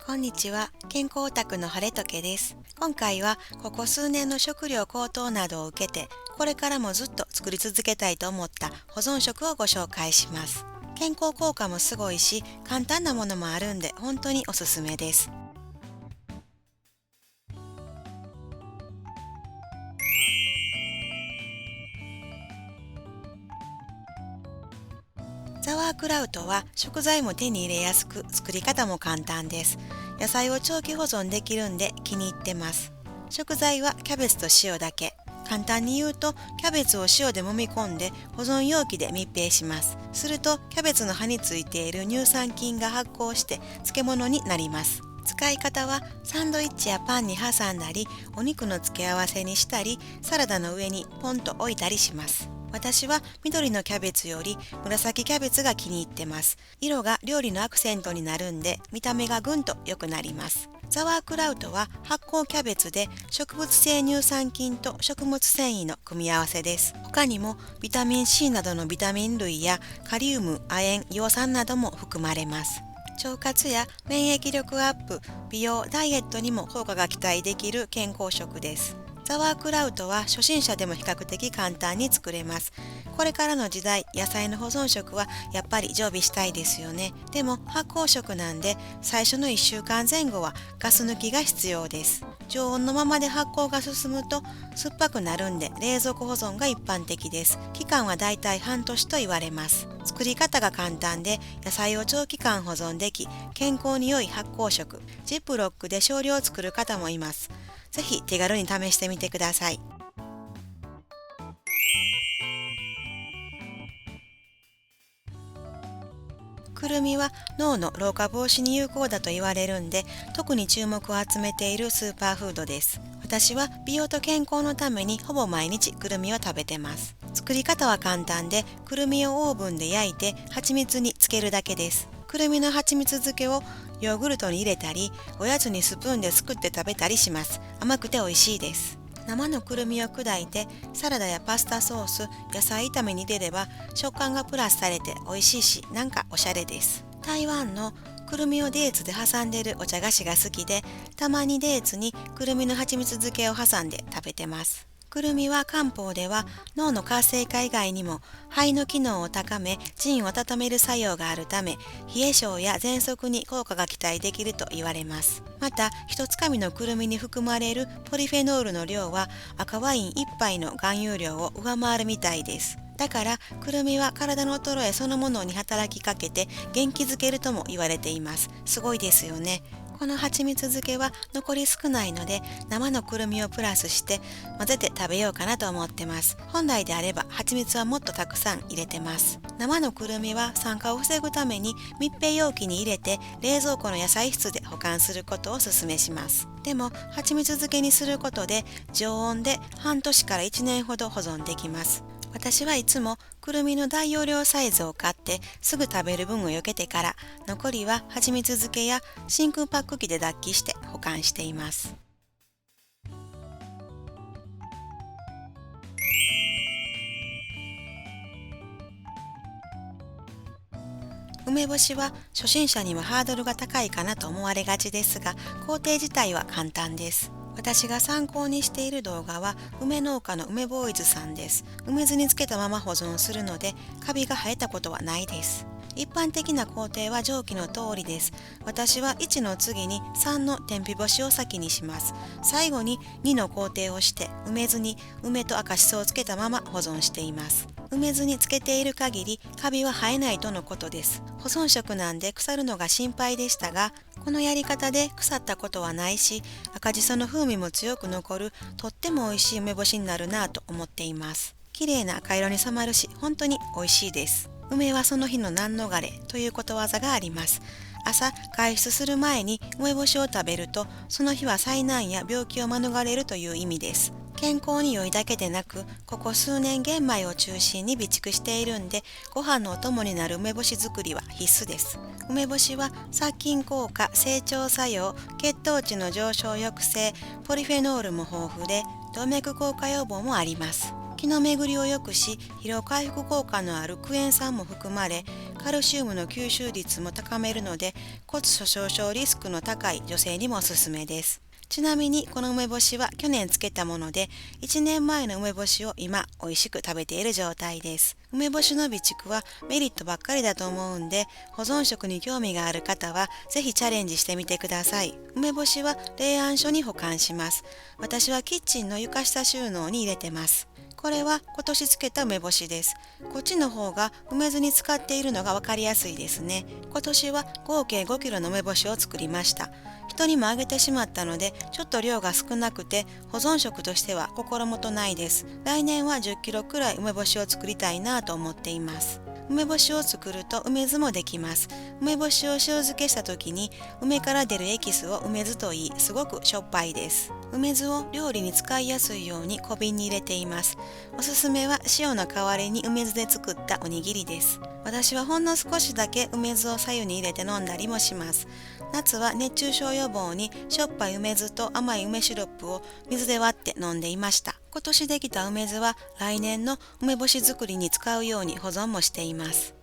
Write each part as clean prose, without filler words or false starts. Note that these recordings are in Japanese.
こんにちは。健康オタクの晴れとけです。今回はここ数年の食料高騰などを受けて、これからもずっと作り続けたいと思った保存食をご紹介します。健康効果もすごいし、簡単なものもあるんで本当におすすめです。ザワークラウトは食材も手に入れやすく、作り方も簡単です。野菜を長期保存できるんで気に入ってます。食材はキャベツと塩だけ。簡単に言うと、キャベツを塩で揉み込んで保存容器で密閉します。するとキャベツの葉についている乳酸菌が発酵して漬物になります。使い方はサンドイッチやパンに挟んだり、お肉の付け合わせにしたり、サラダの上にポンと置いたりします。私は緑のキャベツより紫キャベツが気に入ってます。色が料理のアクセントになるんで、見た目がぐんと良くなります。ザワークラウトは発酵キャベツで植物性乳酸菌と食物繊維の組み合わせです。他にもビタミン C などのビタミン類やカリウム、亜鉛、葉酸なども含まれます。腸活や免疫力アップ、美容、ダイエットにも効果が期待できる健康食です。ザワークラウトは初心者でも比較的簡単に作れます。これからの時代、野菜の保存食はやっぱり常備したいですよね。でも発酵食なんで、最初の1週間前後はガス抜きが必要です。常温のままで発酵が進むと酸っぱくなるんで、冷蔵庫保存が一般的です。期間はだいたい半年と言われます。作り方が簡単で、野菜を長期間保存でき、健康に良い発酵食。ジップロックで少量作る方もいます。ぜひ手軽に試してみてください。くるみは脳の老化防止に有効だと言われるんで、特に注目を集めているスーパーフードです。私は美容と健康のためにほぼ毎日くるみを食べてます。作り方は簡単で、くるみをオーブンで焼いて蜂蜜につけるだけです。くるみの蜂蜜漬けをヨーグルトに入れたり、おやつにスプーンですくって食べたりします。甘くて美味しいです。生のくるみを砕いてサラダやパスタソース、野菜炒めに入れれば食感がプラスされて美味しいし、なんかおしゃれです。台湾のくるみをデーツで挟んでるお茶菓子が好きで、たまにデーツにくるみの蜂蜜漬けを挟んで食べてます。くるみは漢方では脳の活性化以外にも肺の機能を高め、腎を温める作用があるため、冷え性や喘息に効果が期待できると言われます。また、一つかみのくるみに含まれるポリフェノールの量は赤ワイン1杯の含有量を上回るみたいです。だから、くるみは体の衰えそのものに働きかけて元気づけるとも言われています。すごいですよね。この蜂蜜漬けは残り少ないので、生のくるみをプラスして混ぜて食べようかなと思ってます。本来であれば蜂蜜はもっとたくさん入れてます。生のくるみは酸化を防ぐために密閉容器に入れて冷蔵庫の野菜室で保管することをお勧めします。でも蜂蜜漬けにすることで常温で半年から1年ほど保存できます。私はいつもくるみの大容量サイズを買ってすぐ食べる分を避けてから、残りは蜂蜜漬けや真空パック機で脱起して保管しています。梅干しは初心者にはハードルが高いかなと思われがちですが、工程自体は簡単です。私が参考にしている動画は梅農家の梅ボーイズさんです。梅酢につけたまま保存するのでカビが生えたことはないです。一般的な工程は上記の通りです。私は1の次に3の天日干しを先にします。最後に2の工程をして梅酢に梅と赤しそをつけたまま保存しています。梅酢につけている限りカビは生えないとのことです。保存食なんで腐るのが心配でしたが、このやり方で腐ったことはないし、赤じその風味も強く残るとっても美味しい梅干しになるなぁと思っています。綺麗な赤色に染まるし、本当に美味しいです。梅はその日の難逃れということわざがあります。朝外出する前に梅干しを食べると、その日は災難や病気を免れるという意味です。健康に良いだけでなく、ここ数年玄米を中心に備蓄しているんで、ご飯のお供になる梅干し作りは必須です。梅干しは殺菌効果、整腸作用、血糖値の上昇抑制、ポリフェノールも豊富で、動脈硬化予防もあります。気の巡りを良くし、疲労回復効果のあるクエン酸も含まれ、カルシウムの吸収率も高めるので骨粗しょう症リスクの高い女性にもおすすめです。ちなみにこの梅干しは去年漬けたもので、1年前の梅干しを今美味しく食べている状態です。梅干しの備蓄はメリットばっかりだと思うんで、保存食に興味がある方はぜひチャレンジしてみてください。梅干しは冷暗所に保管します。私はキッチンの床下収納に入れてます。これは今年漬けた梅干しです。こっちの方が梅酢に使っているのがわかりやすいですね。今年は合計5キロの梅干しを作りました。人にもあげてしまったのでちょっと量が少なくて保存食としては心もとないです。来年は10キロくらい梅干しを作りたいなと思っています。梅干しを作ると梅酢もできます。梅干しを塩漬けした時に梅から出るエキスを梅酢と言い、すごくしょっぱいです。梅酢を料理に使いやすいように小瓶に入れています。おすすめは塩の代わりに梅酢で作ったおにぎりです。私はほんの少しだけ梅酢を白湯に入れて飲んだりもします。夏は熱中症予防にしょっぱい梅酢と甘い梅シロップを水で割って飲んでいました。今年できた梅酢は来年の梅干し作りに使うように保存もしています。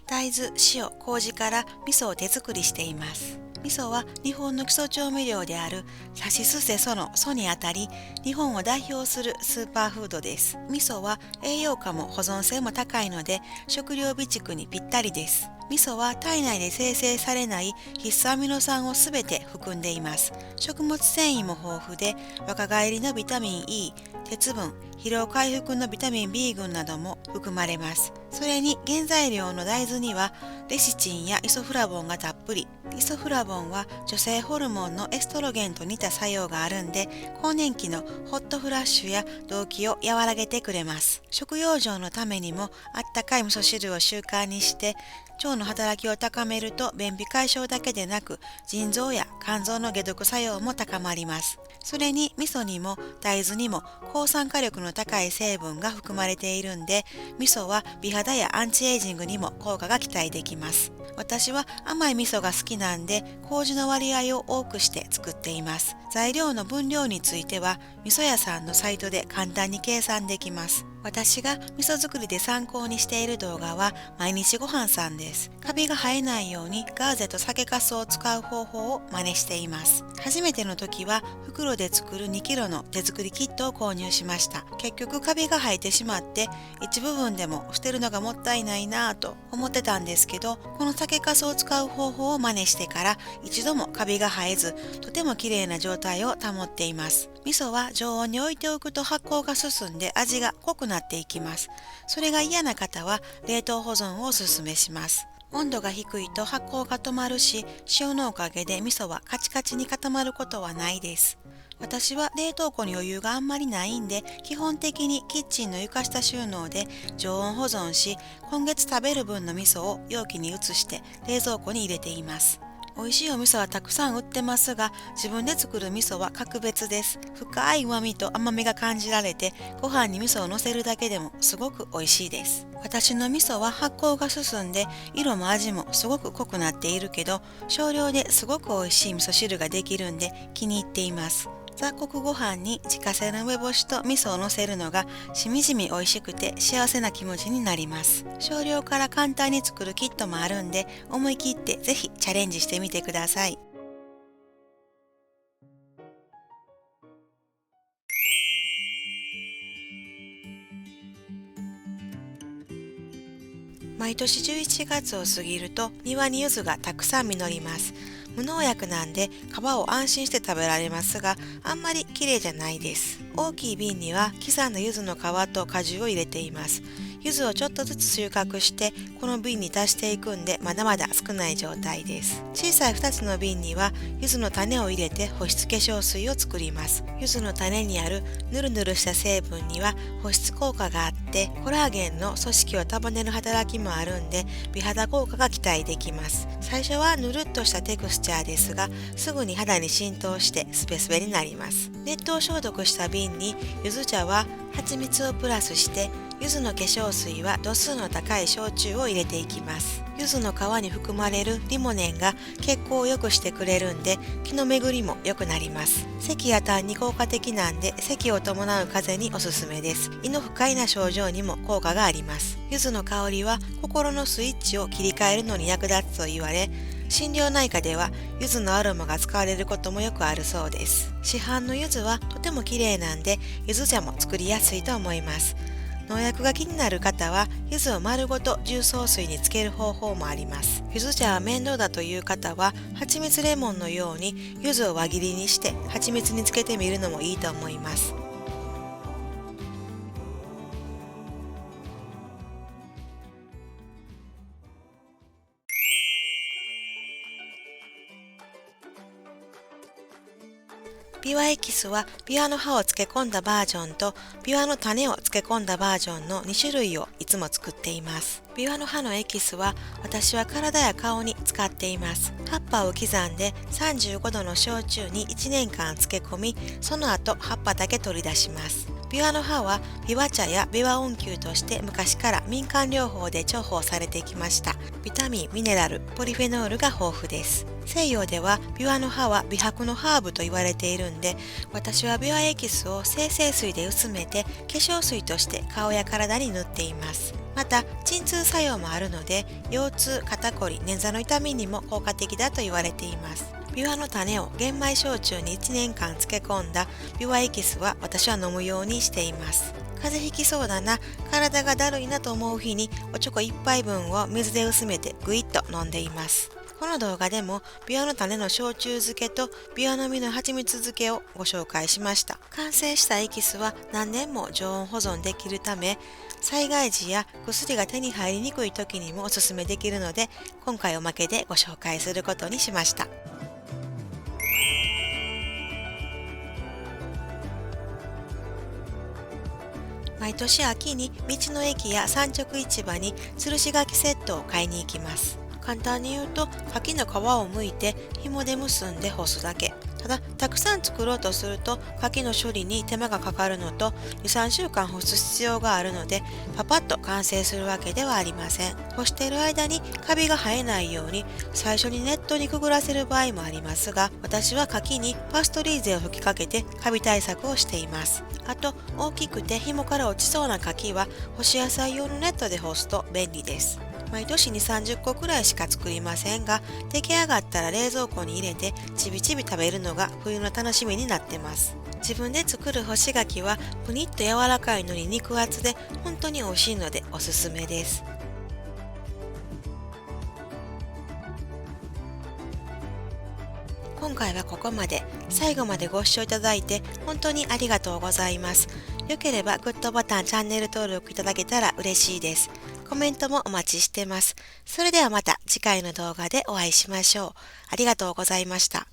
大豆、塩、麹から味噌を手作りしています。味噌は日本の基礎調味料であるさしすせそのそにあたり、日本を代表するスーパーフードです。味噌は栄養価も保存性も高いので食料備蓄にぴったりです。味噌は体内で生成されない必須アミノ酸をすべて含んでいます。食物繊維も豊富で若返りのビタミン E、鉄分、疲労回復のビタミン B 群なども含まれます。それに原材料の大豆にはレシチンやイソフラボンがたっぷり。イソフラボンは女性ホルモンのエストロゲンと似た作用があるんで、更年期のホットフラッシュや動悸を和らげてくれます。食用上のためにもあったかい味噌汁を習慣にして腸の働きを高めると便秘解消だけでなく腎臓や肝臓の解毒作用も高まります。それに味噌にも大豆にも抗酸化力の高い成分が含まれているんで、味噌は美肌やアンチエイジングにも効果が期待できます。私は甘い味噌が好きなんで麹の割合を多くして作っています。材料の分量については味噌屋さんのサイトで簡単に計算できます。私が味噌作りで参考にしている動画は毎日ごはんさんです。カビが生えないようにガーゼと酒粕を使う方法を真似しています。初めての時は袋で作る2キロの手作りキットを購入しました。結局カビが生えてしまって一部分でも捨てるのがもったいないなぁと思ってたんですけど、この酒粕を使う方法を真似してから一度もカビが生えず、とても綺麗な状態を保っています。味噌は常温に置いておくと発酵が進んで味が濃くなっていきます。それが嫌な方は冷凍保存をおすすめします。温度が低いと発酵が止まるし、塩のおかげで味噌はカチカチに固まることはないです。私は冷凍庫に余裕があんまりないんで、基本的にキッチンの床下収納で常温保存し、今月食べる分の味噌を容器に移して冷蔵庫に入れています。美味しいお味噌はたくさん売ってますが、自分で作る味噌は格別です。深い旨味と甘みが感じられて、ご飯に味噌をのせるだけでもすごく美味しいです。私の味噌は発酵が進んで、色も味もすごく濃くなっているけど、少量ですごく美味しい味噌汁ができるんで気に入っています。雑穀ご飯に自家製の梅干しと味噌をのせるのがしみじみ美味しくて幸せな気持ちになります。少量から簡単に作るキットもあるんで、思い切ってぜひチャレンジしてみてください。毎年11月を過ぎると庭に柚子がたくさん実ります。無農薬なんで皮を安心して食べられますが、あんまり綺麗じゃないです。大きい瓶には刻んだ柚子の皮と果汁を入れています。柚子をちょっとずつ収穫してこの瓶に足していくんで、まだまだ少ない状態です。小さい2つの瓶には柚子の種を入れて保湿化粧水を作ります。柚子の種にあるヌルヌルした成分には保湿効果があってコラーゲンの組織を束ねる働きもあるんで、美肌効果が期待できます。最初はぬるっとしたテクスチャーですが、すぐに肌に浸透してスベスベになります。熱湯消毒した瓶に柚子茶は蜂蜜をプラスして、柚子の化粧水は度数の高い焼酎を入れていきます。柚子の皮に含まれるリモネンが血行を良くしてくれるんで、気の巡りも良くなります。咳や痰に効果的なんで、咳を伴う風邪におすすめです。胃の不快な症状にも効果があります。柚子の香りは心のスイッチを切り替えるのに役立つと言われ、心療内科では柚子のアロマが使われることもよくあるそうです。市販の柚子はとても綺麗なんで、柚子茶も作りやすいと思います。農薬が気になる方は、柚子を丸ごと重曹水につける方法もあります。柚子茶は面倒だという方は、蜂蜜レモンのように柚子を輪切りにして蜂蜜につけてみるのもいいと思います。ビワエキスはビワの葉を漬け込んだバージョンとビワの種を漬け込んだバージョンの2種類をいつも作っています。ビワの葉のエキスは私は体や顔に使っています。葉っぱを刻んで35度の焼酎に1年間漬け込み、その後葉っぱだけ取り出します。ビワの葉はビワ茶やビワ温灸として昔から民間療法で重宝されてきました。ビタミン、ミネラル、ポリフェノールが豊富です。西洋ではビワの葉は美白のハーブと言われているんで、私はビワエキスを精製水で薄めて化粧水として顔や体に塗っています。また鎮痛作用もあるので、腰痛、肩こり、捻挫の痛みにも効果的だと言われています。ビワの種を玄米焼酎に1年間漬け込んだビワエキスは私は飲むようにしています。風邪ひきそうだな、体がだるいなと思う日におちょこ1杯分を水で薄めてぐいっと飲んでいます。この動画でもビワの種の焼酎漬けとビワの実の蜂蜜漬けをご紹介しました。完成したエキスは何年も常温保存できるため、災害時や薬が手に入りにくい時にもおすすめできるので、今回おまけでご紹介することにしました。毎年秋に道の駅や産直市場に吊るし柿セットを買いに行きます。簡単に言うと、柿の皮を剥いて紐で結んで干すだけ。ただ、たくさん作ろうとすると柿の処理に手間がかかるのと2、3週間干す必要があるので、パパッと完成するわけではありません。干している間にカビが生えないように最初にネットにくぐらせる場合もありますが、私は柿にパストリーゼを吹きかけてカビ対策をしています。あと、大きくて紐から落ちそうな柿は干し野菜用のネットで干すと便利です。毎年2、30個くらいしか作りませんが、出来上がったら冷蔵庫に入れてちびちび食べるのが冬の楽しみになってます。自分で作る干し柿はぷにっと柔らかいのに肉厚で本当に美味しいのでおすすめです。今回はここまで。最後までご視聴いただいて本当にありがとうございます。よければグッドボタン、チャンネル登録いただけたら嬉しいです。コメントもお待ちしてます。それではまた次回の動画でお会いしましょう。ありがとうございました。